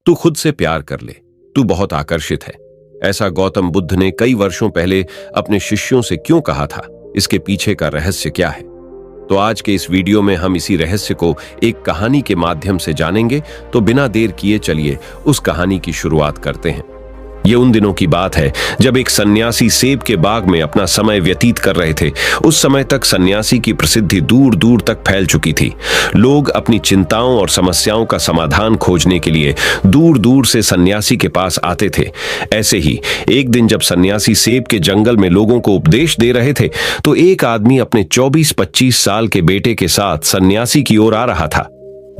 तू खुद से प्यार कर ले, तू बहुत आकर्षित है। ऐसा गौतम बुद्ध ने कई वर्षों पहले अपने शिष्यों से क्यों कहा था? इसके पीछे का रहस्य क्या है? तो आज के इस वीडियो में हम इसी रहस्य को एक कहानी के माध्यम से जानेंगे। तो बिना देर किए चलिए उस कहानी की शुरुआत करते हैं। ये उन दिनों की बात है जब एक सन्यासी सेब के बाग में अपना समय व्यतीत कर रहे थे। उस समय तक सन्यासी की प्रसिद्धि दूर दूर तक फैल चुकी थी। लोग अपनी चिंताओं और समस्याओं का समाधान खोजने के लिए दूर दूर से सन्यासी के पास आते थे। ऐसे ही एक दिन जब सन्यासी सेब के जंगल में लोगों को उपदेश दे रहे थे, तो एक आदमी अपने 24-25 साल के बेटे के साथ सन्यासी की ओर आ रहा था।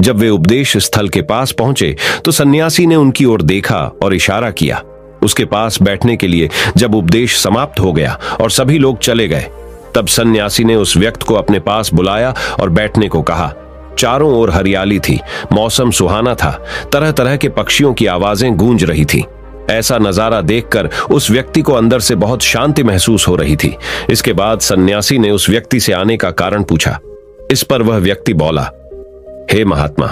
जब वे उपदेश स्थल के पास पहुंचे तो सन्यासी ने उनकी ओर देखा और इशारा किया। उसके पास बैठने के लिए जब उपदेश समाप्त हो गया और सभी लोग चले गए, तब सन्यासी ने उस व्यक्ति को अपने पास बुलाया और बैठने को कहा। चारों ओर हरियाली थी, मौसम सुहाना था, तरह तरह के पक्षियों की आवाजें गूंज रही थी। ऐसा नजारा देखकर उस व्यक्ति को अंदर से बहुत शांति महसूस हो रही थी। इसके बाद सन्यासी ने उस व्यक्ति से आने का कारण पूछा। इस पर वह व्यक्ति बोला, हे महात्मा,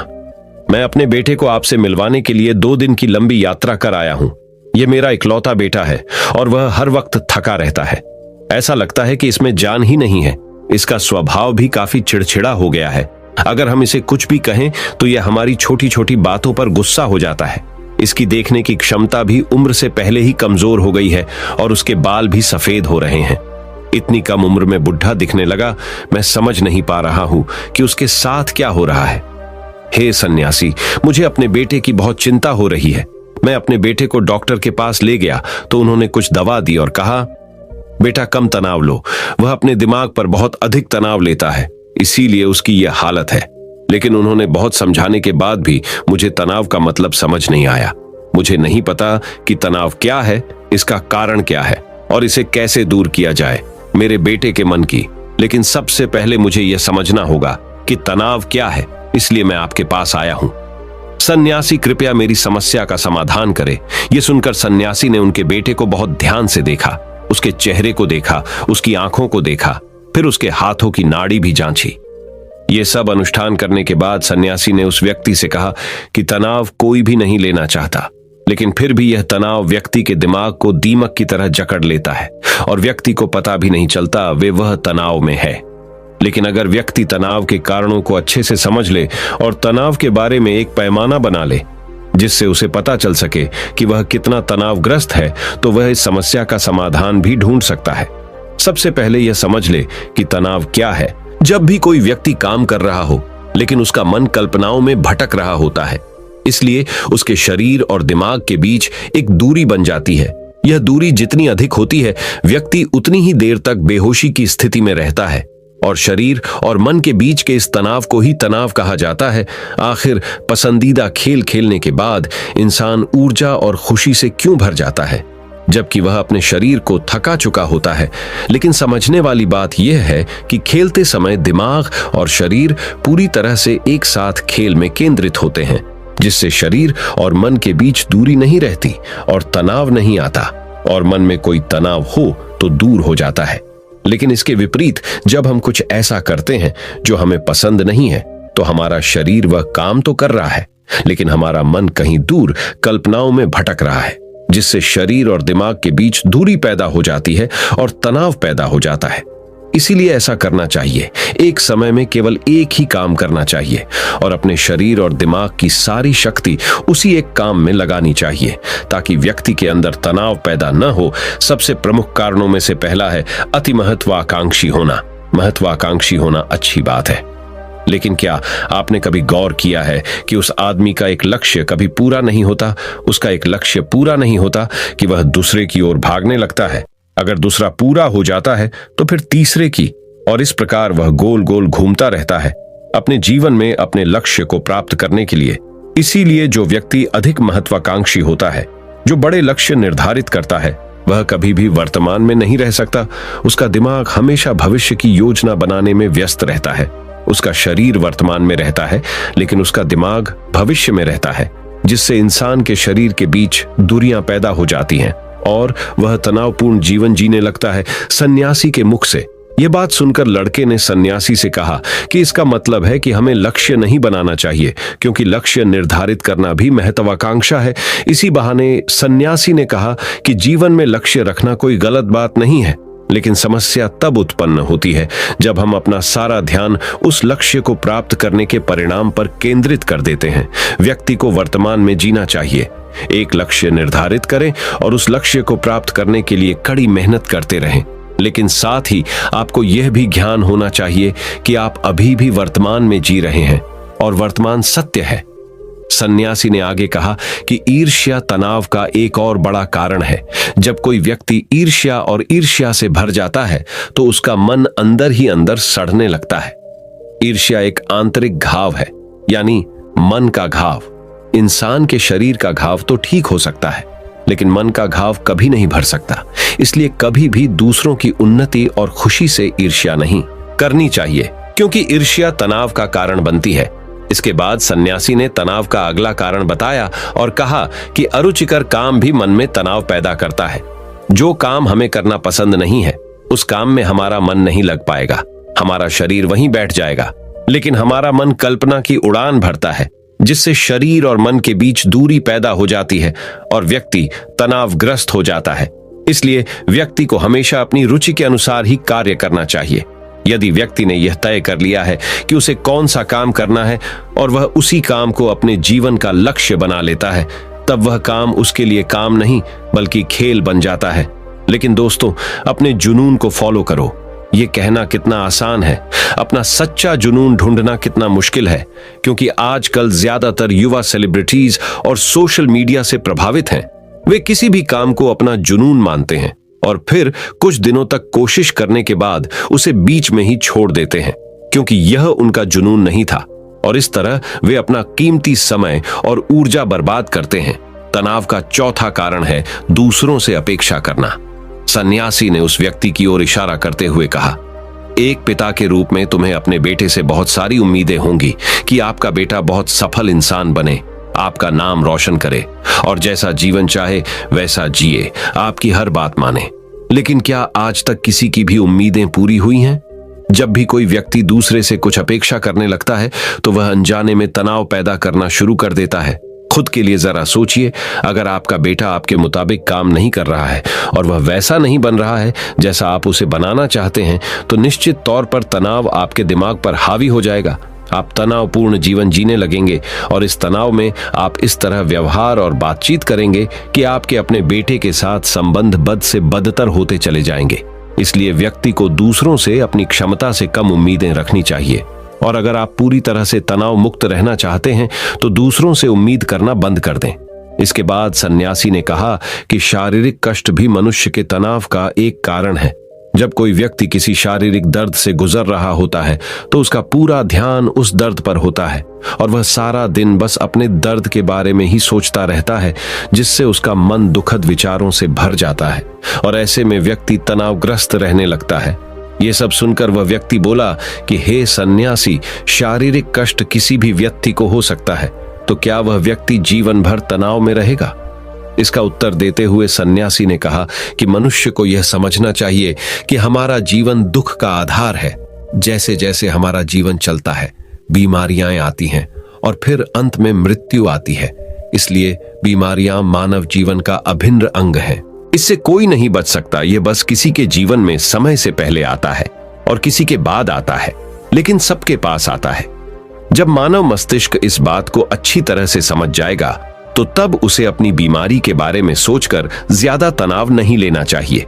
मैं अपने बेटे को आपसे मिलवाने के लिए 2 दिन की लंबी यात्रा कर आया हूं। ये मेरा इकलौता बेटा है और वह हर वक्त थका रहता है। ऐसा लगता है कि इसमें जान ही नहीं है। इसका स्वभाव भी काफी चिड़चिड़ा हो गया है। अगर हम इसे कुछ भी कहें तो यह हमारी छोटी छोटी बातों पर गुस्सा हो जाता है। इसकी देखने की क्षमता भी उम्र से पहले ही कमजोर हो गई है और उसके बाल भी सफेद हो रहे हैं। इतनी कम उम्र में बुढ़ा दिखने लगा। मैं समझ नहीं पा रहा हूं कि उसके साथ क्या हो रहा है। हे सन्यासी, मुझे अपने बेटे की बहुत चिंता हो रही है। मैं अपने बेटे को डॉक्टर के पास ले गया तो उन्होंने कुछ दवा दी और कहा, बेटा कम तनाव लो। वह अपने दिमाग पर बहुत अधिक तनाव लेता है, इसीलिए उसकी यह हालत है। लेकिन उन्होंने बहुत समझाने के बाद भी मुझे तनाव का मतलब समझ नहीं आया। मुझे नहीं पता कि तनाव क्या है, इसका कारण क्या है और इसे कैसे दूर किया जाए मेरे बेटे के मन की। लेकिन सबसे पहले मुझे यह समझना होगा कि तनाव क्या है, इसलिए मैं आपके पास आया हूं। सन्यासी, कृपया मेरी समस्या का समाधान करे। यह सुनकर सन्यासी ने उनके बेटे को बहुत ध्यान से देखा। उसके चेहरे को देखा, उसकी आंखों को देखा, फिर उसके हाथों की नाड़ी भी जांची। यह सब अनुष्ठान करने के बाद सन्यासी ने उस व्यक्ति से कहा कि तनाव कोई भी नहीं लेना चाहता, लेकिन फिर भी यह तनाव व्यक्ति के दिमाग को दीमक की तरह जकड़ लेता है और व्यक्ति को पता भी नहीं चलता वह तनाव में है। लेकिन अगर व्यक्ति तनाव के कारणों को अच्छे से समझ ले और तनाव के बारे में एक पैमाना बना ले जिससे उसे पता चल सके कि वह कितना तनावग्रस्त है, तो वह इस समस्या का समाधान भी ढूंढ सकता है। सबसे पहले यह समझ ले कि तनाव क्या है। जब भी कोई व्यक्ति काम कर रहा हो लेकिन उसका मन कल्पनाओं में भटक रहा होता है, इसलिए उसके शरीर और दिमाग के बीच एक दूरी बन जाती है। यह दूरी जितनी अधिक होती है, व्यक्ति उतनी ही देर तक बेहोशी की स्थिति में रहता है और शरीर और मन के बीच के इस तनाव को ही तनाव कहा जाता है। आखिर पसंदीदा खेल खेलने के बाद इंसान ऊर्जा और खुशी से क्यों भर जाता है, जबकि वह अपने शरीर को थका चुका होता है। लेकिन समझने वाली बात यह है कि खेलते समय दिमाग और शरीर पूरी तरह से एक साथ खेल में केंद्रित होते हैं, जिससे शरीर और मन के बीच दूरी नहीं रहती और तनाव नहीं आता, और मन में कोई तनाव हो तो दूर हो जाता है। लेकिन इसके विपरीत जब हम कुछ ऐसा करते हैं जो हमें पसंद नहीं है, तो हमारा शरीर वह काम तो कर रहा है, लेकिन हमारा मन कहीं दूर कल्पनाओं में भटक रहा है, जिससे शरीर और दिमाग के बीच दूरी पैदा हो जाती है और तनाव पैदा हो जाता है। इसीलिए ऐसा करना चाहिए, एक समय में केवल एक ही काम करना चाहिए और अपने शरीर और दिमाग की सारी शक्ति उसी एक काम में लगानी चाहिए, ताकि व्यक्ति के अंदर तनाव पैदा न हो। सबसे प्रमुख कारणों में से पहला है अति महत्वाकांक्षी होना। महत्वाकांक्षी होना अच्छी बात है, लेकिन क्या आपने कभी गौर किया है कि उस आदमी का एक लक्ष्य कभी पूरा नहीं होता? उसका एक लक्ष्य पूरा नहीं होता कि वह दूसरे की ओर भागने लगता है। अगर दूसरा पूरा हो जाता है तो फिर तीसरे की, और इस प्रकार वह गोल गोल घूमता रहता है अपने जीवन में अपने लक्ष्य को प्राप्त करने के लिए। इसीलिए जो व्यक्ति अधिक महत्वाकांक्षी होता है, जो बड़े लक्ष्य निर्धारित करता है, वह कभी भी वर्तमान में नहीं रह सकता। उसका दिमाग हमेशा भविष्य की योजना बनाने में व्यस्त रहता है। उसका शरीर वर्तमान में रहता है, लेकिन उसका दिमाग भविष्य में रहता है, जिससे इंसान के शरीर के बीच दूरियां पैदा हो जाती हैं और वह तनावपूर्ण जीवन जीने लगता है। सन्यासी के मुख से यह बात सुनकर लड़के ने सन्यासी से कहा कि इसका मतलब है कि हमें लक्ष्य नहीं बनाना चाहिए, क्योंकि लक्ष्य निर्धारित करना भी महत्वाकांक्षा है। इसी बहाने सन्यासी ने कहा कि जीवन में लक्ष्य रखना कोई गलत बात नहीं है, लेकिन समस्या तब उत्पन्न होती है जब हम अपना सारा ध्यान उस लक्ष्य को प्राप्त करने के परिणाम पर केंद्रित कर देते हैं। व्यक्ति को वर्तमान में जीना चाहिए, एक लक्ष्य निर्धारित करें और उस लक्ष्य को प्राप्त करने के लिए कड़ी मेहनत करते रहें। लेकिन साथ ही आपको यह भी ज्ञान होना चाहिए कि आप अभी भी वर्तमान में जी रहे हैं और वर्तमान सत्य है। सन्यासी ने आगे कहा कि ईर्ष्या तनाव का एक और बड़ा कारण है। जब कोई व्यक्ति ईर्ष्या से भर जाता है तो उसका मन अंदर ही अंदर सड़ने लगता है। ईर्ष्या एक आंतरिक घाव है, यानी मन का घाव। इंसान के शरीर का घाव तो ठीक हो सकता है, लेकिन मन का घाव कभी नहीं भर सकता। इसलिए कभी भी दूसरों की उन्नति और खुशी से ईर्ष्या नहीं करनी चाहिए, क्योंकि ईर्ष्या तनाव का कारण बनती है। इसके बाद सन्यासी ने तनाव का अगला कारण बताया और कहा कि अरुचिकर काम भी मन में तनाव पैदा करता है। जो काम हमें करना पसंद नहीं है, उस काम में हमारा मन नहीं लग पाएगा, हमारा शरीर वहीं बैठ जाएगा। लेकिन हमारा मन कल्पना की उड़ान भरता है, जिससे शरीर और मन के बीच दूरी पैदा हो जाती है और व्यक्ति तनावग्रस्त हो जाता है। इसलिए व्यक्ति को हमेशा अपनी रुचि के अनुसार ही कार्य करना चाहिए। यदि व्यक्ति ने यह तय कर लिया है कि उसे कौन सा काम करना है और वह उसी काम को अपने जीवन का लक्ष्य बना लेता है, तब वह काम उसके लिए काम नहीं बल्कि खेल बन जाता है। लेकिन दोस्तों, अपने जुनून को फॉलो करो। यह कहना कितना आसान है, अपना सच्चा जुनून ढूंढना कितना मुश्किल है, क्योंकि आजकल ज्यादातर युवा सेलिब्रिटीज और सोशल मीडिया से प्रभावित हैं। वे किसी भी काम को अपना जुनून मानते हैं और फिर कुछ दिनों तक कोशिश करने के बाद उसे बीच में ही छोड़ देते हैं, क्योंकि यह उनका जुनून नहीं था। और इस तरह वे अपना कीमती समय और ऊर्जा बर्बाद करते हैं। तनाव का चौथा कारण है दूसरों से अपेक्षा करना। सन्यासी ने उस व्यक्ति की ओर इशारा करते हुए कहा, एक पिता के रूप में तुम्हें अपने बेटे से बहुत सारी उम्मीदें होंगी कि आपका बेटा बहुत सफल इंसान बने, आपका नाम रोशन करे और जैसा जीवन चाहे वैसा जिए, आपकी हर बात माने। लेकिन क्या आज तक किसी की भी उम्मीदें पूरी हुई हैं? जब भी कोई व्यक्ति दूसरे से कुछ अपेक्षा करने लगता है तो वह अनजाने में तनाव पैदा करना शुरू कर देता है। खुद के लिए जरा सोचिए, अगर आपका बेटा आपके मुताबिक काम नहीं कर रहा है और वह वैसा नहीं बन रहा है जैसा आप उसे बनाना चाहते हैं, तो निश्चित तौर पर तनाव आपके दिमाग पर हावी हो जाएगा। आप तनावपूर्ण जीवन जीने लगेंगे और इस तनाव में आप इस तरह व्यवहार और बातचीत करेंगे कि आपके अपने बेटे के साथ संबंध बद से बदतर होते चले जाएंगे। इसलिए व्यक्ति को दूसरों से अपनी क्षमता से कम उम्मीदें रखनी चाहिए। और अगर आप पूरी तरह से तनाव मुक्त रहना चाहते हैं तो दूसरों से उम्मीद करना बंद कर दें। इसके बाद सन्यासी ने कहा कि शारीरिक कष्ट भी मनुष्य के तनाव का एक कारण है। जब कोई व्यक्ति किसी शारीरिक दर्द से गुजर रहा होता है तो उसका पूरा ध्यान उस दर्द पर होता है और वह सारा दिन बस अपने दर्द के बारे में ही सोचता रहता है, जिससे उसका मन दुखद विचारों से भर जाता है और ऐसे में व्यक्ति तनावग्रस्त रहने लगता है। ये सब सुनकर वह व्यक्ति बोला कि हे सन्यासी, शारीरिक कष्ट किसी भी व्यक्ति को हो सकता है, तो क्या वह व्यक्ति जीवन भर तनाव में रहेगा? इसका उत्तर देते हुए सन्यासी ने कहा कि मनुष्य को यह समझना चाहिए कि हमारा जीवन दुख का आधार है। जैसे जैसे हमारा जीवन चलता है, बीमारियां आती हैं और फिर अंत में मृत्यु आती है। इसलिए बीमारियां मानव जीवन का अभिन्न अंग है। इससे कोई नहीं बच सकता। यह बस किसी के जीवन में समय से पहले आता है और किसी के बाद आता है, लेकिन सबके पास आता है। जब मानव मस्तिष्क इस बात को अच्छी तरह से समझ जाएगा तो तब उसे अपनी बीमारी के बारे में सोचकर ज्यादा तनाव नहीं लेना चाहिए,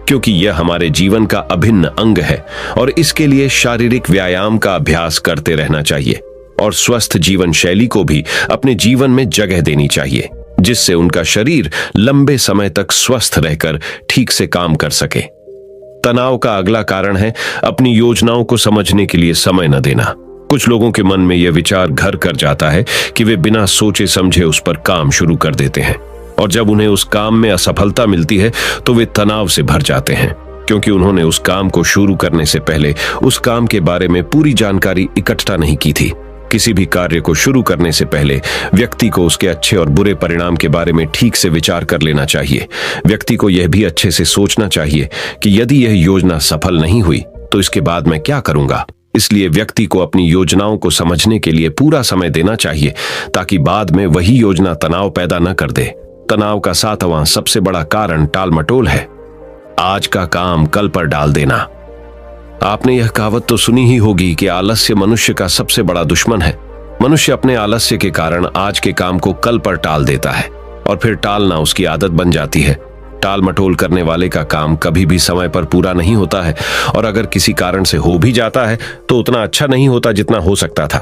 क्योंकि यह हमारे जीवन का अभिन्न अंग है और इसके लिए शारीरिक व्यायाम का अभ्यास करते रहना चाहिए और स्वस्थ जीवन शैली को भी अपने जीवन में जगह देनी चाहिए, जिससे उनका शरीर लंबे समय तक स्वस्थ रहकर ठीक से काम कर सके। तनाव का अगला कारण है अपनी योजनाओं को समझने के लिए समय न देना। कुछ लोगों के मन में यह विचार घर कर जाता है कि वे बिना सोचे समझे उस पर काम शुरू कर देते हैं और जब उन्हें उस काम में असफलता मिलती है तो वे तनाव से भर जाते हैं, क्योंकि उन्होंने उस काम को शुरू करने से पहले उस काम के बारे में पूरी जानकारी इकट्ठा नहीं की थी। किसी भी कार्य को शुरू करने से पहले व्यक्ति को उसके अच्छे और बुरे परिणाम के बारे में ठीक से विचार कर लेना चाहिए। व्यक्ति को यह भी अच्छे से सोचना चाहिए कि यदि यह योजना सफल नहीं हुई तो इसके बाद मैं क्या करूंगा। इसलिए व्यक्ति को अपनी योजनाओं को समझने के लिए पूरा समय देना चाहिए, ताकि बाद में वही योजना तनाव पैदा न कर दे। तनाव का 7वां सबसे बड़ा कारण टालमटोल है। आज का काम कल पर डाल देना। आपने यह कहावत तो सुनी ही होगी कि आलस्य मनुष्य का सबसे बड़ा दुश्मन है। मनुष्य अपने आलस्य के कारण आज के काम को कल पर टाल देता है और फिर टालना उसकी आदत बन जाती है। टाल मटोल करने वाले का काम कभी भी समय पर पूरा नहीं होता है, और अगर किसी कारण से हो भी जाता है तो उतना अच्छा नहीं होता जितना हो सकता था,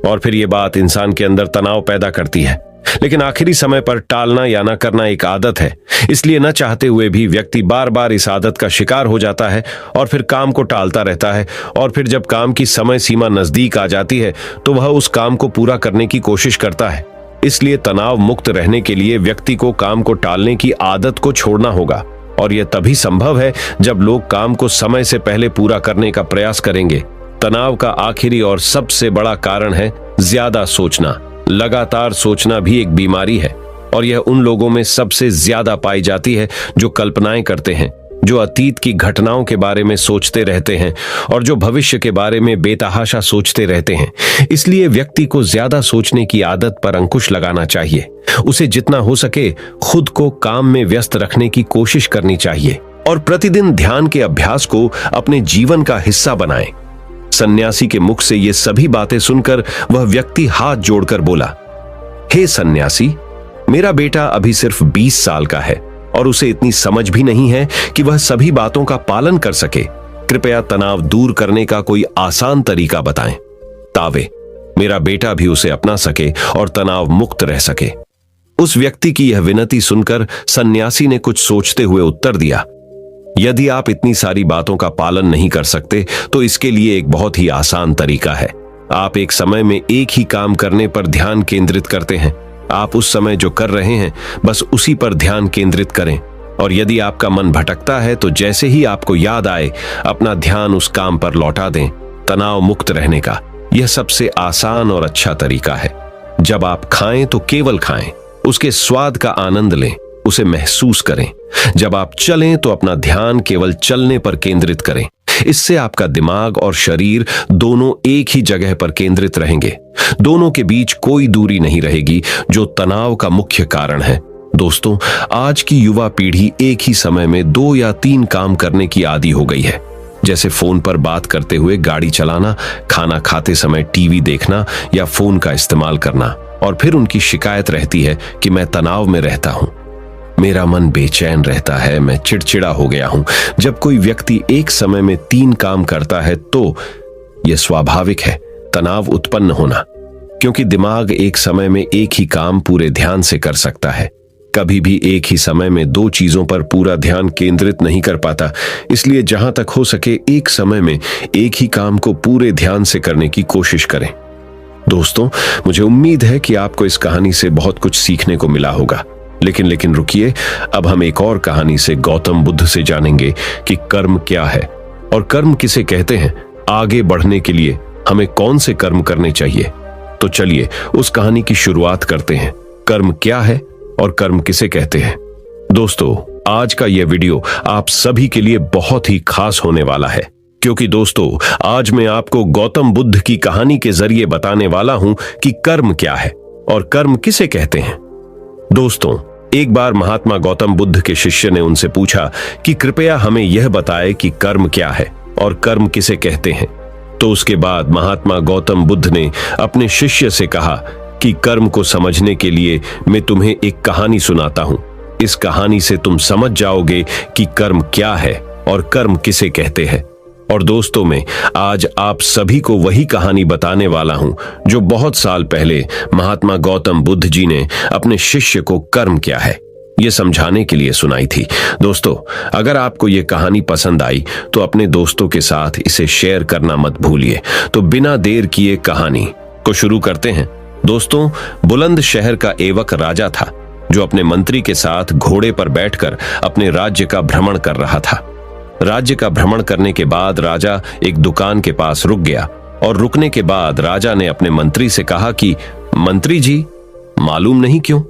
और फिर ये बात इंसान के अंदर तनाव पैदा करती है। लेकिन आखिरी समय पर टालना या ना करना एक आदत है, इसलिए न चाहते हुए भी व्यक्ति बार बार इस आदत का शिकार हो जाता है और फिर काम को टालता रहता है, और फिर जब काम की समय सीमा नजदीक आ जाती है तो वह उस काम को पूरा करने की कोशिश करता है। इसलिए तनाव मुक्त रहने के लिए व्यक्ति को काम को टालने की आदत को छोड़ना होगा, और यह तभी संभव है जब लोग काम को समय से पहले पूरा करने का प्रयास करेंगे। तनाव का आखिरी और सबसे बड़ा कारण है ज्यादा सोचना। लगातार सोचना भी एक बीमारी है, और यह उन लोगों में सबसे ज्यादा पाई जाती है जो कल्पनाएं करते हैं, जो अतीत की घटनाओं के बारे में सोचते रहते हैं और जो भविष्य के बारे में बेतहाशा सोचते रहते हैं। इसलिए व्यक्ति को ज्यादा सोचने की आदत पर अंकुश लगाना चाहिए। उसे जितना हो सके खुद को काम में व्यस्त रखने की कोशिश करनी चाहिए, और प्रतिदिन ध्यान के अभ्यास को अपने जीवन का हिस्सा बनाएं। सन्यासी के मुख से ये सभी बातें सुनकर वह व्यक्ति हाथ जोड़कर बोला, हे सन्यासी, मेरा बेटा अभी सिर्फ 20 साल का है और उसे इतनी समझ भी नहीं है कि वह सभी बातों का पालन कर सके। कृपया तनाव दूर करने का कोई आसान तरीका बताएं, तावे मेरा बेटा भी उसे अपना सके और तनाव मुक्त रह सके। उस व्यक्ति की यह विनती सुनकर सन्यासी ने कुछ सोचते हुए उत्तर दिया, यदि आप इतनी सारी बातों का पालन नहीं कर सकते तो इसके लिए एक बहुत ही आसान तरीका है। आप एक समय में एक ही काम करने पर ध्यान केंद्रित करते हैं। आप उस समय जो कर रहे हैं बस उसी पर ध्यान केंद्रित करें, और यदि आपका मन भटकता है तो जैसे ही आपको याद आए अपना ध्यान उस काम पर लौटा दें। तनाव मुक्त रहने का यह सबसे आसान और अच्छा तरीका है। जब आप खाएं तो केवल खाएं, उसके स्वाद का आनंद लें, उसे महसूस करें। जब आप चलें तो अपना ध्यान केवल चलने पर केंद्रित करें। इससे आपका दिमाग और शरीर दोनों एक ही जगह पर केंद्रित रहेंगे। दोनों के बीच कोई दूरी नहीं रहेगी, जो तनाव का मुख्य कारण है। दोस्तों, आज की युवा पीढ़ी एक ही समय में 2 या 3 काम करने की आदी हो गई है, जैसे फोन पर बात करते हुए गाड़ी चलाना, खाना खाते समय टीवी देखना या फोन का इस्तेमाल करना। और फिर उनकी शिकायत रहती है कि मैं तनाव में रहता हूं, मेरा मन बेचैन रहता है, मैं चिड़चिड़ा हो गया हूं। जब कोई व्यक्ति एक समय में 3 काम करता है तो यह स्वाभाविक है तनाव उत्पन्न होना, क्योंकि दिमाग एक समय में एक ही काम पूरे ध्यान से कर सकता है। कभी भी एक ही समय में 2 चीजों पर पूरा ध्यान केंद्रित नहीं कर पाता। इसलिए जहां तक हो सके एक समय में एक ही काम को पूरे ध्यान से करने की कोशिश करें। दोस्तों, मुझे उम्मीद है कि आपको इस कहानी से बहुत कुछ सीखने को मिला होगा। लेकिन रुकिए, अब हम एक और कहानी से गौतम बुद्ध से जानेंगे कि कर्म क्या है और कर्म किसे कहते हैं। आगे बढ़ने के लिए हमें कौन से कर्म करने चाहिए, तो चलिए उस कहानी की शुरुआत करते हैं। कर्म क्या है और कर्म किसे कहते हैं। दोस्तों, आज का यह वीडियो आप सभी के लिए बहुत ही खास होने वाला है, क्योंकि दोस्तों आज मैं आपको गौतम बुद्ध की कहानी के जरिए बताने वाला हूं कि कर्म क्या है और कर्म किसे कहते हैं। दोस्तों, एक बार महात्मा गौतम बुद्ध के शिष्य ने उनसे पूछा कि कृपया हमें यह बताएं कि कर्म क्या है और कर्म किसे कहते हैं। तो उसके बाद महात्मा गौतम बुद्ध ने अपने शिष्य से कहा कि कर्म को समझने के लिए मैं तुम्हें एक कहानी सुनाता हूं। इस कहानी से तुम समझ जाओगे कि कर्म क्या है और कर्म किसे कहते हैं। और दोस्तों, मैं आज आप सभी को वही कहानी बताने वाला हूं जो बहुत साल पहले महात्मा गौतम बुद्ध जी ने अपने शिष्य को कर्म क्या है ये समझाने के लिए सुनाई थी। दोस्तों, अगर आपको ये कहानी पसंद आई तो अपने दोस्तों के साथ इसे शेयर करना मत भूलिए। तो बिना देर किए कहानी को शुरू करते हैं। दोस्तों, बुलंद शहर का एवक राजा था जो अपने मंत्री के साथ घोड़े पर बैठकर अपने राज्य का भ्रमण कर रहा था। राज्य का भ्रमण करने के बाद राजा एक दुकान के पास रुक गया, और रुकने के बाद राजा ने अपने मंत्री से कहा कि मंत्री जी, मालूम नहीं क्यों,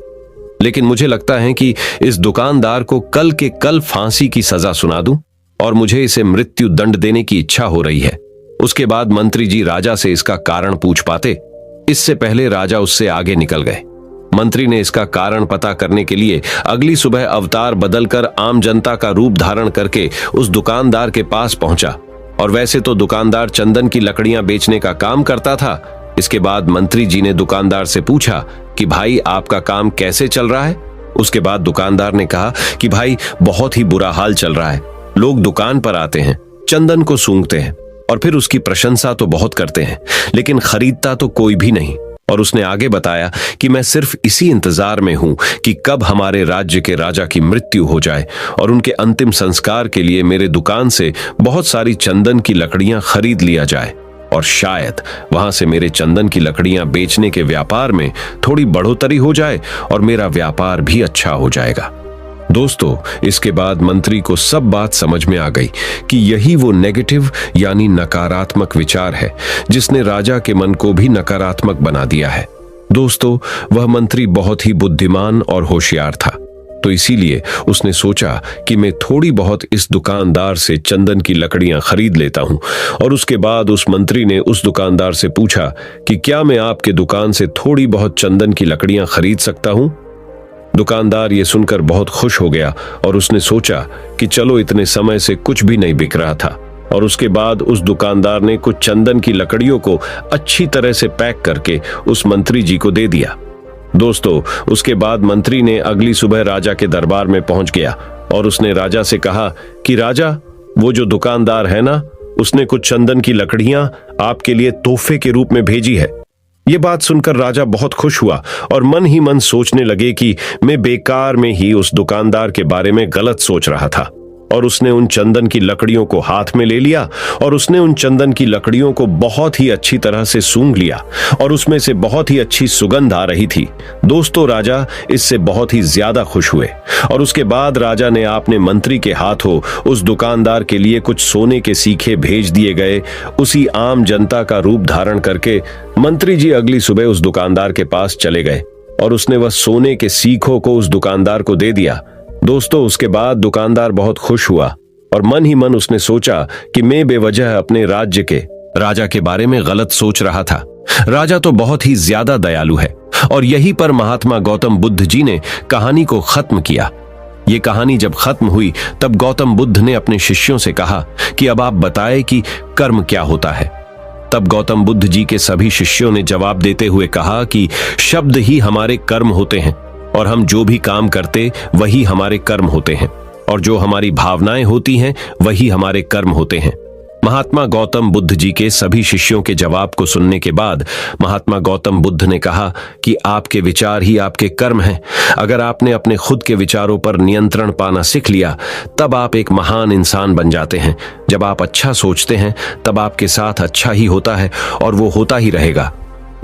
लेकिन मुझे लगता है कि इस दुकानदार को कल के कल फांसी की सजा सुना दूं। और मुझे इसे मृत्यु दंड देने की इच्छा हो रही है। उसके बाद मंत्री जी राजा से इसका कारण पूछ पाते, इससे पहले राजा उससे आगे निकल गए। मंत्री ने इसका कारण पता करने के लिए अगली सुबह अवतार बदलकर आम जनता का रूप धारण करके उस दुकानदार के पास पहुंचा। और वैसे तो दुकानदार चंदन की लकड़ियां बेचने का काम करता था। इसके बाद मंत्री जी ने दुकानदार से पूछा कि भाई आपका काम कैसे चल रहा है। उसके बाद दुकानदार ने कहा कि भाई बहुत ही बुरा हाल चल रहा है। लोग दुकान पर आते हैं, चंदन को सूंघते हैं और फिर उसकी प्रशंसा तो बहुत करते हैं, लेकिन खरीदता तो कोई भी नहीं। और उसने आगे बताया कि मैं सिर्फ इसी इंतजार में हूं कि कब हमारे राज्य के राजा की मृत्यु हो जाए और उनके अंतिम संस्कार के लिए मेरे दुकान से बहुत सारी चंदन की लकड़ियां खरीद लिया जाए और शायद वहां से मेरे चंदन की लकड़ियां बेचने के व्यापार में थोड़ी बढ़ोतरी हो जाए और मेरा व्यापार भी अच्छा हो जाएगा। दोस्तों, इसके बाद मंत्री को सब बात समझ में आ गई कि यही वो नेगेटिव यानी नकारात्मक विचार है जिसने राजा के मन को भी नकारात्मक बना दिया है। दोस्तों, वह मंत्री बहुत ही बुद्धिमान और होशियार था, तो इसीलिए उसने सोचा कि मैं थोड़ी बहुत इस दुकानदार से चंदन की लकड़ियां खरीद लेता हूं। और उसके बाद उस मंत्री ने उस दुकानदार से पूछा कि क्या मैं आपके दुकान से थोड़ी बहुत चंदन की लकड़ियां खरीद सकता हूं। दुकानदार ये सुनकर बहुत खुश हो गया और उसने सोचा कि चलो, इतने समय से कुछ भी नहीं बिक रहा था। और उसके बाद उस दुकानदार ने कुछ चंदन की लकड़ियों को अच्छी तरह से पैक करके उस मंत्री जी को दे दिया। दोस्तों, उसके बाद मंत्री ने अगली सुबह राजा के दरबार में पहुंच गया और उसने राजा से कहा कि राजा, वो जो दुकानदार है ना, उसने कुछ चंदन की लकड़ियां आपके लिए तोहफे के रूप में भेजी है। ये बात सुनकर राजा बहुत खुश हुआ और मन ही मन सोचने लगे कि मैं बेकार में ही उस दुकानदार के बारे में गलत सोच रहा था। और उसने उन चंदन की लकड़ियों को हाथ में ले लिया और उसने उन चंदन की लकड़ियों को बहुत ही अच्छी तरह से सूंघ लिया और उसमें से बहुत ही अच्छी सुगंध आ रही थी। दोस्तों, राजा इससे बहुत ही ज्यादा खुश हुए और उसके बाद राजा ने अपने मंत्री के हाथों उस दुकानदार के लिए कुछ सोने के सीखे भेज दिए गए। उसी आम जनता का रूप धारण करके मंत्री जी अगली सुबह उस दुकानदार के पास चले गए और उसने वह सोने के सीखों को उस दुकानदार को दे दिया। दोस्तों, उसके बाद दुकानदार बहुत खुश हुआ और मन ही मन उसने सोचा कि मैं बेवजह अपने राज्य के राजा के बारे में गलत सोच रहा था। राजा तो बहुत ही ज्यादा दयालु है। और यहीं पर महात्मा गौतम बुद्ध जी ने कहानी को खत्म किया। ये कहानी जब खत्म हुई तब गौतम बुद्ध ने अपने शिष्यों से कहा कि अब आप बताएं कि कर्म क्या होता है। तब गौतम बुद्ध जी के सभी शिष्यों ने जवाब देते हुए कहा कि शब्द ही हमारे कर्म होते हैं और हम जो भी काम करते वही हमारे कर्म होते हैं और जो हमारी भावनाएं होती हैं वही हमारे कर्म होते हैं। महात्मा गौतम बुद्ध जी के सभी शिष्यों के जवाब को सुनने के बाद महात्मा गौतम बुद्ध ने कहा कि आपके विचार ही आपके कर्म हैं। अगर आपने अपने खुद के विचारों पर नियंत्रण पाना सीख लिया तब आप एक महान इंसान बन जाते हैं। जब आप अच्छा सोचते हैं तब आपके साथ अच्छा ही होता है और वो होता ही रहेगा।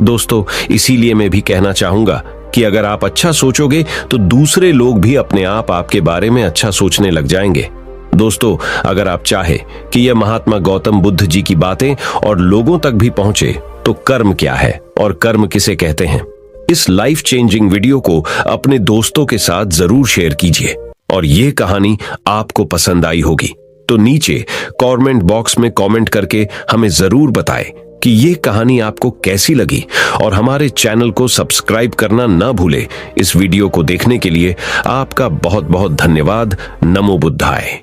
दोस्तों, इसीलिए मैं भी कहना चाहूंगा कि अगर आप अच्छा सोचोगे तो दूसरे लोग भी अपने आप आपके बारे में अच्छा सोचने लग जाएंगे। दोस्तों, अगर आप चाहे कि यह महात्मा गौतम बुद्ध जी की बातें और लोगों तक भी पहुंचे तो कर्म क्या है और कर्म किसे कहते हैं, इस लाइफ चेंजिंग वीडियो को अपने दोस्तों के साथ जरूर शेयर कीजिए। और ये कहानी आपको पसंद आई होगी तो नीचे कमेंट बॉक्स में कमेंट करके हमें जरूर बताएं कि ये कहानी आपको कैसी लगी। और हमारे चैनल को सब्सक्राइब करना ना भूले। इस वीडियो को देखने के लिए आपका बहुत बहुत धन्यवाद। नमो बुद्धाय।